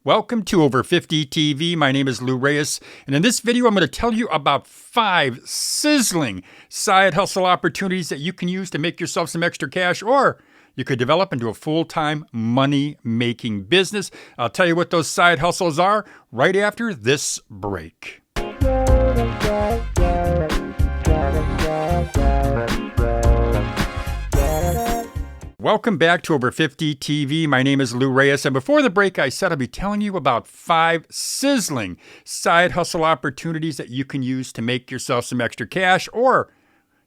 Welcome to Over 50 TV. My name is Reyes, and in this video, I'm going to tell you about 5 sizzling side hustle opportunities that you can use to make yourself some extra cash, or you could develop into a full-time money-making business. I'll tell you what those side hustles are right after this break. Welcome back to Over 50 TV. My name is Reyes, and before the break, I said I'd be telling you about 5 sizzling side hustle opportunities that you can use to make yourself some extra cash, or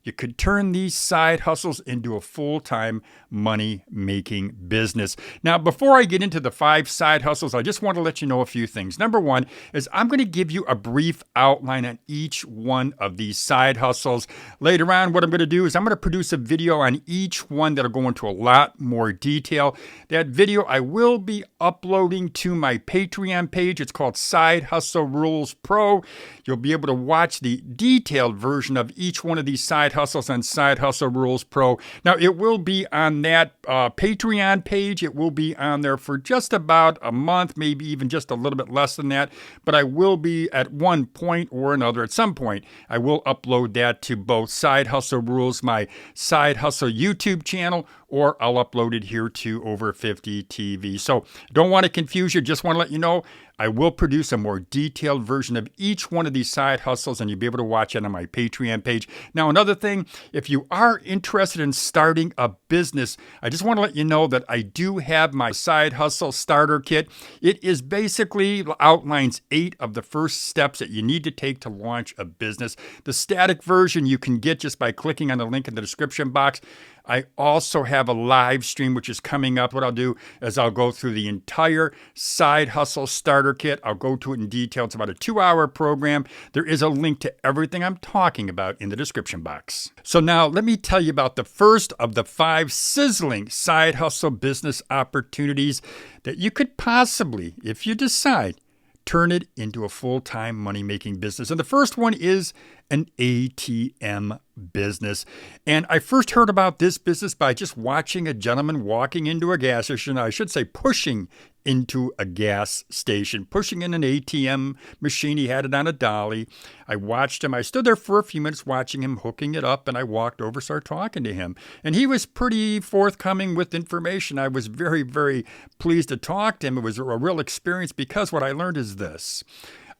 you could turn these side hustles into a full-time money-making business. Now, before I get into the 5 side hustles, I just want to let you know a few things. Number one is I'm going to give you a brief outline on each one of these side hustles. Later on, what I'm going to do is I'm going to produce a video on each one that'll go into a lot more detail. That video I will be uploading to my Patreon page. It's called Side Hustle Rules Pro. You'll be able to watch the detailed version of each one of these side hustles on Side Hustle Rules Pro. Now, it will be on that Patreon page. It will be on there for just about a month, maybe even just a little bit less than that. But I will be at one point or another, at some point, I will upload that to both Side Hustle Rules, my Side Hustle YouTube channel, or I'll upload it here to Over 50 TV. So don't want to confuse you. Just want to let you know I will produce a more detailed version of each one of these side hustles, and you'll be able to watch it on my Patreon page. Now, another thing, if you are interested in starting a business, I just want to let you know that I do have my side hustle starter kit. It is basically outlines 8 of the first steps that you need to take to launch a business. The static version you can get just by clicking on the link in the description box. I also have a live stream which is coming up. What I'll do is I'll go through the entire side hustle starter kit. I'll go to it in detail. It's about a 2-hour program. There is a link to everything I'm talking about in the description box. So now let me tell you about the first of the 5 sizzling side hustle business opportunities that you could possibly, if you decide, turn it into a full-time money-making business. And the first one is an ATM business. And I first heard about this business by just watching a gentleman walking into a gas station. I should say pushing into a gas station, pushing in an ATM machine. He had it on a dolly. I watched him. I stood there for a few minutes watching him hooking it up, and I walked over, started talking to him. And he was pretty forthcoming with information. I was very, very pleased to talk to him. It was a real experience because what I learned is this.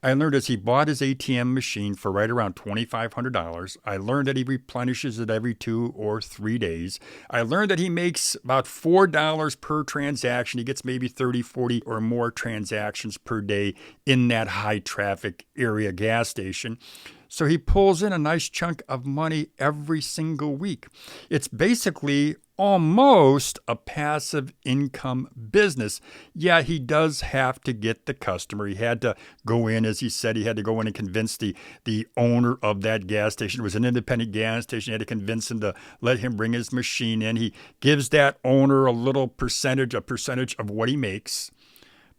I learned as he bought his ATM machine for right around $2,500. I learned that he replenishes it every 2 or 3 days. I learned that he makes about $4 per transaction. He gets maybe 30, 40 or more transactions per day in that high traffic area gas station. So he pulls in a nice chunk of money every single week. It's basically almost a passive income business. Yeah, he does have to get the customer. He had to go in, as he said, he had to go in and convince the owner of that gas station. It was an independent gas station. He had to convince him to let him bring his machine in. He gives that owner a little percentage, a percentage of what he makes.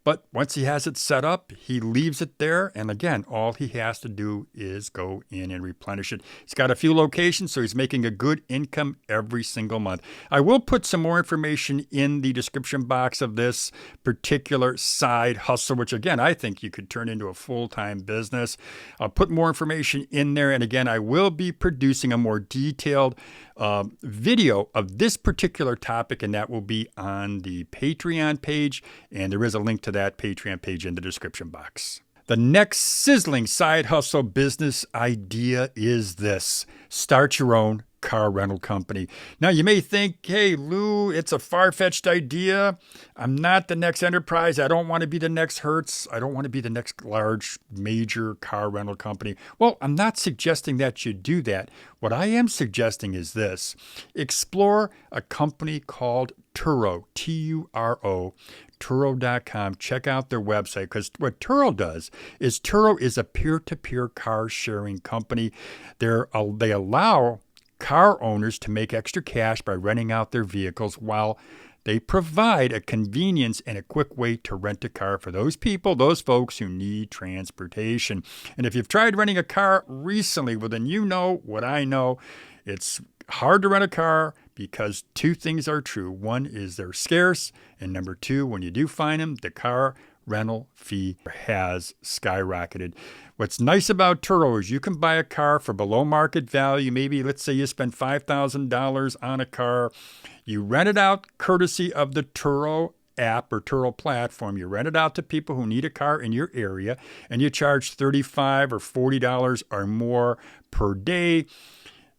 But once he has it set up, he leaves it there. And again, all he has to do is go in and replenish it. He's got a few locations, so he's making a good income every single month. I will put some more information in the description box of this particular side hustle, which again, I think you could turn into a full-time business. I'll put more information in there. And again, I will be producing a more detailed video of this particular topic, and that will be on the Patreon page. And there is a link to that Patreon page in the description box. The next sizzling side hustle business idea is this: start your own car rental company. Now, you may think, hey, Lou, it's a far-fetched idea. I'm not the next Enterprise. I don't want to be the next Hertz. I don't want to be the next large, major car rental company. Well, I'm not suggesting that you do that. What I am suggesting is this: explore a company called Turo, T-U-R-O, Turo.com. Check out their website, because what Turo does is Turo is a peer-to-peer car sharing company. They allow car owners to make extra cash by renting out their vehicles, while they provide a convenience and a quick way to rent a car for those people, those folks who need transportation. And if you've tried renting a car recently, well, then you know what I know. It's hard to rent a car because 2 things are true. 1 is they're scarce, and number 2, when you do find them, the car rental fee has skyrocketed. What's nice about Turo is you can buy a car for below market value. Maybe, let's say you spend $5,000 on a car. You rent it out courtesy of the Turo app or Turo platform. You rent it out to people who need a car in your area, and you charge $35 or $40 or more per day.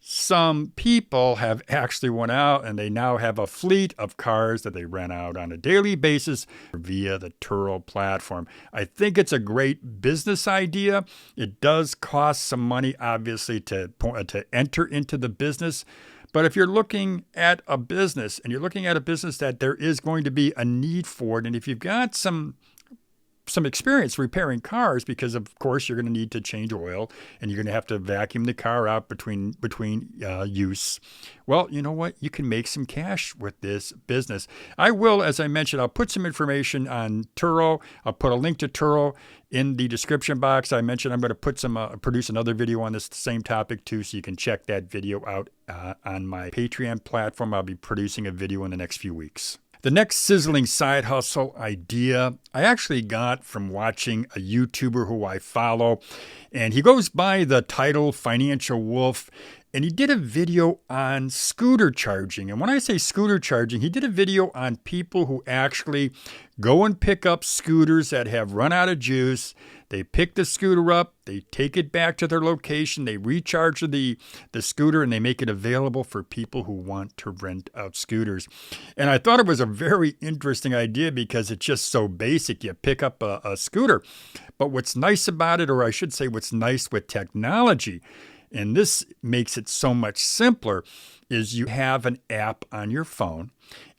Some people have actually went out and they now have a fleet of cars that they rent out on a daily basis via the Turo platform. I think it's a great business idea. It does cost some money, obviously, to enter into the business. But if you're looking at a business and you're looking at a business that there is going to be a need for it, and if you've got some experience repairing cars, because of course you're going to need to change oil and you're going to have to vacuum the car out between use. Well, you know what? You can make some cash with this business. I will, as I mentioned, I'll put some information on Turo. I'll put a link to Turo in the description box. I mentioned I'm going to put produce another video on this same topic too, so you can check that video out on my Patreon platform. I'll be producing a video in the next few weeks. The next sizzling side hustle idea I actually got from watching a YouTuber who I follow, and he goes by the title Financial Wolf, and he did a video on scooter charging. And when I say scooter charging, he did a video on people who actually go and pick up scooters that have run out of juice. They pick the scooter up, they take it back to their location, they recharge the scooter, and they make it available for people who want to rent out scooters. And I thought it was a very interesting idea because it's just so basic. You pick up a scooter. But what's nice about it, or I should say what's nice with technology, and this makes it so much simpler, is you have an app on your phone,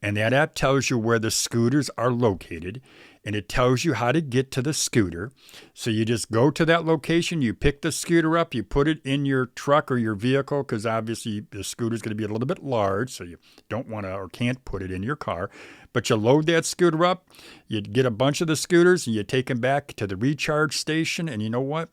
and that app tells you where the scooters are located, and it tells you how to get to the scooter. So you just go to that location, you pick the scooter up, you put it in your truck or your vehicle, because obviously the scooter is going to be a little bit large, so you don't want to or can't put it in your car. But you load that scooter up, you get a bunch of the scooters, and you take them back to the recharge station, and you know what?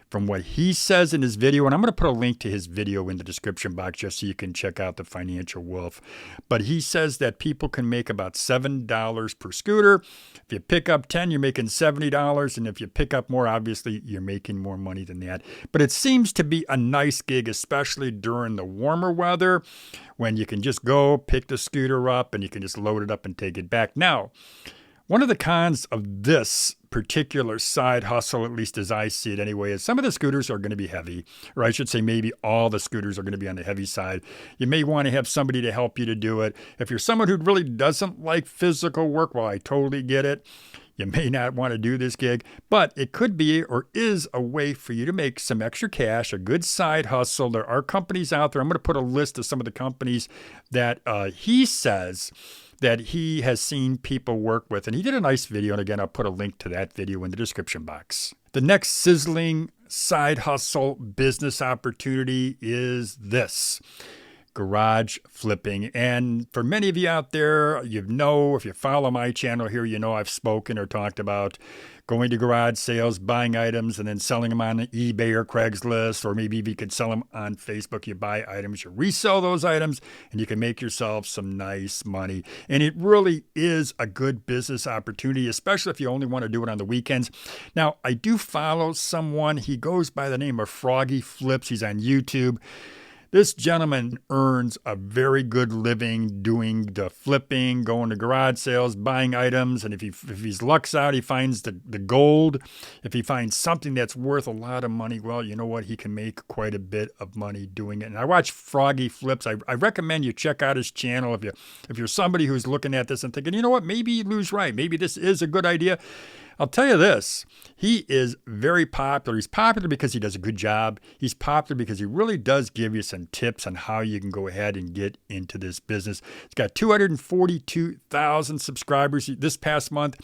From what he says in his video, and I'm going to put a link to his video in the description box just so you can check out the Financial Wolf. But he says that people can make about $7 per scooter. If you pick up 10, you're making $70. And if you pick up more, obviously, you're making more money than that. But it seems to be a nice gig, especially during the warmer weather, when you can just go pick the scooter up and you can just load it up and take it back. Now, one of the cons of this particular side hustle, at least as I see it anyway, is some of the scooters are going to be heavy, or I should say maybe all the scooters are going to be on the heavy side. You may want to have somebody to help you to do it. If you're someone who really doesn't like physical work, well, I totally get it. You may not want to do this gig, but it could be or is a way for you to make some extra cash, a good side hustle. There are companies out there. I'm going to put a list of some of the companies that he says that he has seen people work with. And he did a nice video. And again, I'll put a link to that video in the description box. The next sizzling side hustle business opportunity is this: garage flipping. And for many of you out there, if you follow my channel here, you know I've spoken or talked about going to garage sales, buying items, and then selling them on eBay or Craigslist, or maybe if you could sell them on Facebook. You buy items, you resell those items, and you can make yourself some nice money. And it really is a good business opportunity, especially if you only want to do it on the weekends. Now, I do follow someone. He goes by the name of Froggy Flips. He's on YouTube. This gentleman earns a very good living doing the flipping, going to garage sales, buying items. And if he's lucks out, he finds the gold. If he finds something that's worth a lot of money, well, you know what? He can make quite a bit of money doing it. And I watch Froggy Flips. I recommend you check out his channel if you're somebody who's looking at this and thinking, you know what? Maybe Lou's right. Maybe this is a good idea. I'll tell you this, he is very popular. He's popular because he does a good job. He's popular because he really does give you some tips on how you can go ahead and get into this business. He's got 242,000 subscribers this past month.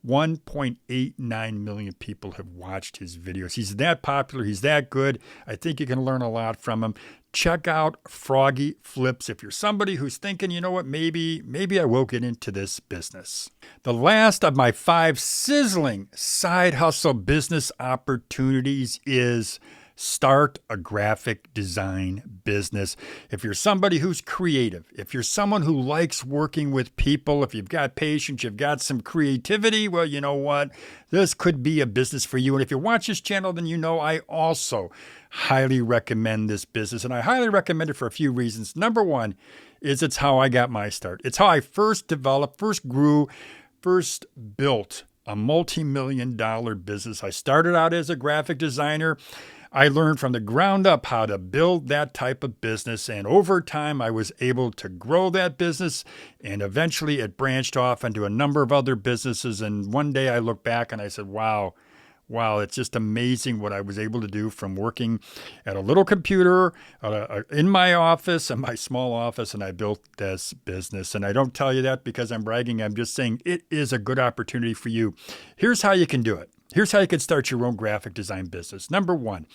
1.89 million people have watched his videos. He's that popular. He's that good. I think you can learn a lot from him. Check out Froggy Flips if you're somebody who's thinking, you know what, maybe I will get into this business. The last of my 5 sizzling side hustle business opportunities is start a graphic design business. If you're somebody who's creative, if you're someone who likes working with people, if you've got patience, you've got some creativity, well, you know what? This could be a business for you. And if you watch this channel, then you know I also highly recommend this business. And I highly recommend it for a few reasons. Number one is it's how I got my start. It's how I first developed, first grew, first built a multi-million-dollar business. I started out as a graphic designer. I learned from the ground up how to build that type of business. And over time, I was able to grow that business. And eventually it branched off into a number of other businesses. And one day I look back and I said, wow, it's just amazing what I was able to do from working at a little computer in my office, in my small office, and I built this business. And I don't tell you that because I'm bragging. I'm just saying it is a good opportunity for you. Here's how you can do it. Here's how you can start your own graphic design business. Number one,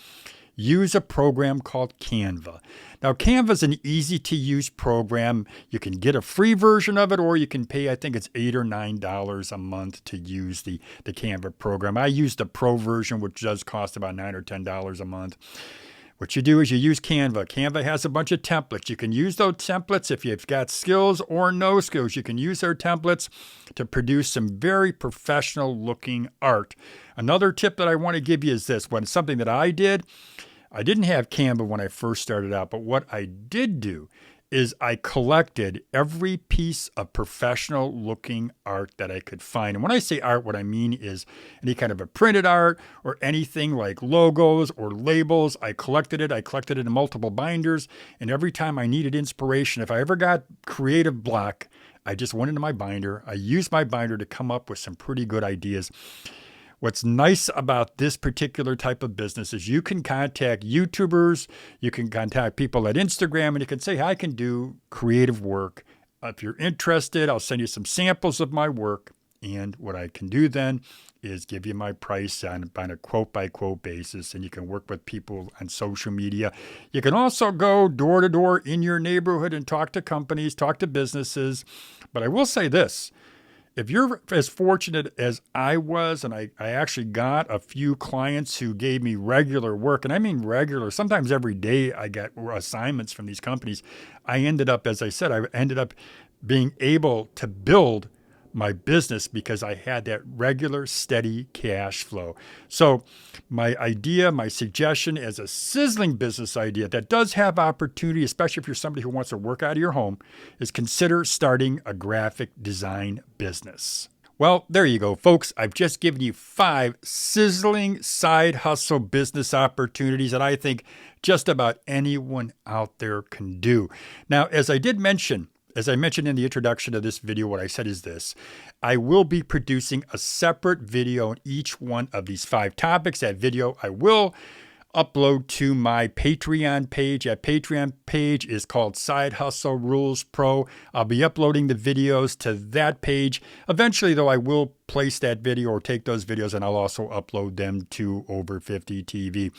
use a program called Canva. Now, Canva is an easy-to-use program. You can get a free version of it, or you can pay, I think it's $8 or $9 a month to use the Canva program. I use the Pro version, which does cost about $9 or $10 a month. What you do is you use Canva. Canva has a bunch of templates. You can use those templates if you've got skills or no skills. You can use their templates to produce some very professional-looking art. Another tip that I want to give you is this. When something that I did, I didn't have Canva when I first started out, but what I did do is I collected every piece of professional looking art that I could find. And when I say art, what I mean is any kind of a printed art or anything like logos or labels. I collected it. I collected it in multiple binders. And every time I needed inspiration, if I ever got creative block, I just went into my binder. I used my binder to come up with some pretty good ideas. What's nice about this particular type of business is you can contact YouTubers, you can contact people at Instagram, and you can say, I can do creative work. If you're interested, I'll send you some samples of my work. And what I can do then is give you my price on a quote-by-quote basis, and you can work with people on social media. You can also go door to door in your neighborhood and talk to companies, talk to businesses. But I will say this. If you're as fortunate as I was, and I actually got a few clients who gave me regular work, and I mean regular, sometimes every day I get assignments from these companies, I ended up, as I said, I ended up being able to build my business because I had that regular, steady cash flow. So my idea, my suggestion as a sizzling business idea that does have opportunity, especially if you're somebody who wants to work out of your home, is consider starting a graphic design business. Well, there you go, folks. I've just given you 5 sizzling side hustle business opportunities that I think just about anyone out there can do. Now, as I mentioned in the introduction of this video, what I said is this. I will be producing a separate video on each one of these 5 topics. That video I will upload to my Patreon page. That Patreon page is called Side Hustle Rules Pro. I'll be uploading the videos to that page. Eventually, though, I will place that video or take those videos and I'll also upload them to Over 50 TV.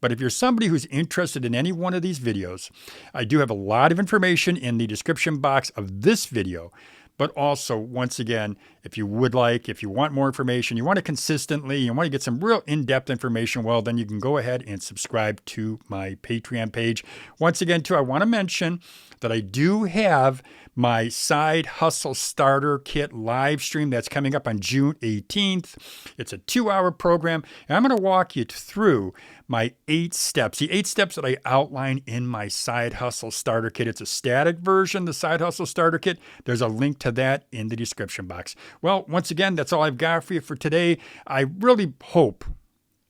But if you're somebody who's interested in any one of these videos, I do have a lot of information in the description box of this video. But also, once again, if you want more information, you want to get some real in-depth information, well, then you can go ahead and subscribe to my Patreon page. Once again, too, I want to mention that I do have my Side Hustle Starter Kit live stream that's coming up on June 18th. It's a 2-hour program, and I'm going to walk you through my 8 steps, the 8 steps that I outline in my Side Hustle Starter Kit. It's a static version, the Side Hustle Starter Kit. There's a link to that in the description box. Well, once again, that's all I've got for you for today. I really hope,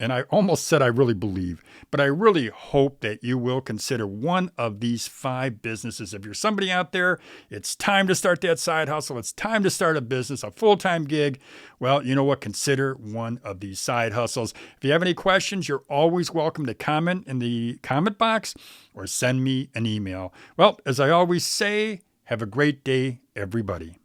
and I almost said I really believe, but I really hope that you will consider one of these 5 businesses. If you're somebody out there, it's time to start that side hustle. It's time to start a business, a full-time gig. Well, you know what? Consider one of these side hustles. If you have any questions, you're always welcome to comment in the comment box or send me an email. Well, as I always say, have a great day, everybody.